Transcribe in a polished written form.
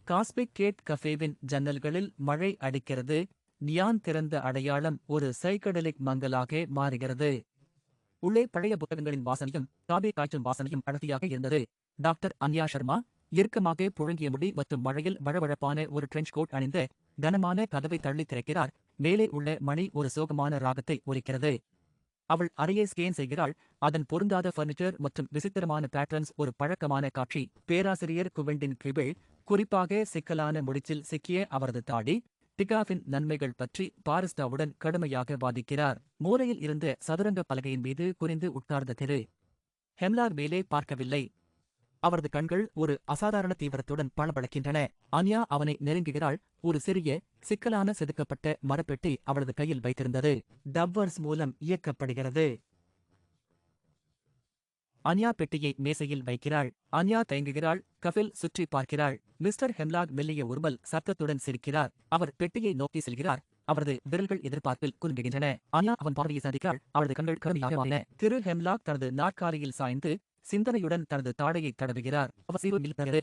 காஸ்பிக் gate கஃபேவின் ஜன்னல்களில் மழை அடிக்கிறது. Neon திறந்த அடையாளம் ஒரு சைக்கடலிக் மங்கலாக மாறுகிறது. உள்ளே பழைய புத்தகங்களின் வாசனையும் காபி காய்ச்சும் வாசனையும் அடர்த்தியாக இருந்தது. டாக்டர் அன்யா சர்மா இறுக்கமாக புழங்கிய முடி மற்றும் மழையில் வழவழப்பான ஒரு ட்ரெஞ்ச் கோட் அணிந்த கனமான கதவை தள்ளி திறக்கிறார். மேலே உள்ள மணி ஒரு சோகமான ராகத்தை ஒலிக்கிறது. அவள் அறையை ஸ்கேன் செய்கிறாள். அதன் பொருந்தாத பர்னிச்சர் மற்றும் விசித்திரமான பேட்டர்ன்ஸ் ஒரு பழக்கமான காட்சி. பேராசிரியர் குவெண்டின் கிரிபிள், குறிப்பாக சிக்கலான முடிச்சில் சிக்கிய அவரது தாடி, டிகாஃபின் நன்மைகள் பற்றி பாரிஸ்டாவுடன் கடுமையாக வாதிக்கிறார். மூலையில் இருந்த சதுரங்க பலகையின் மீது குனிந்து உட்கார்ந்த திரு ஹெம்லாக் மேலே பார்க்கவில்லை. அவரது கண்கள் ஒரு அசாதாரண தீவிரத்துடன் பளபளக்கின்றன. அன்யா அவனை நெருங்குகிறாள். ஒரு சிறிய, சிக்கலான செதுக்கப்பட்ட மரப்பெட்டி அவளது கையில் வைத்திருந்தது. டப்வர்ஸ் மூலம் இயக்கப்படுகிறது. அன்யா பெட்டியை மேசையில் வைக்கிறாள். அன்யா தயங்குகிறாள். கஃபில் சுற்றி பார்க்கிறாள். மிஸ்டர் ஹெம்லாக் மெல்லிய உருமல் சத்தத்துடன் சிரிக்கிறார். அவர் பெட்டியை நோக்கி செல்கிறார். அவரது விரல்கள் எதிர்பார்ப்பில் குலுங்குகின்றன. அன்யா அவன் பார்வையை சந்திக்கிறாள். அவளது கண்கள் கடுமையாக மாறின. திரு ஹெம்லாக் தனது நாற்காலியில் சாய்ந்து சிந்தனையுடன் தனது தாடையை தடவுகிறார். அவர் சீவு மில்கிறது.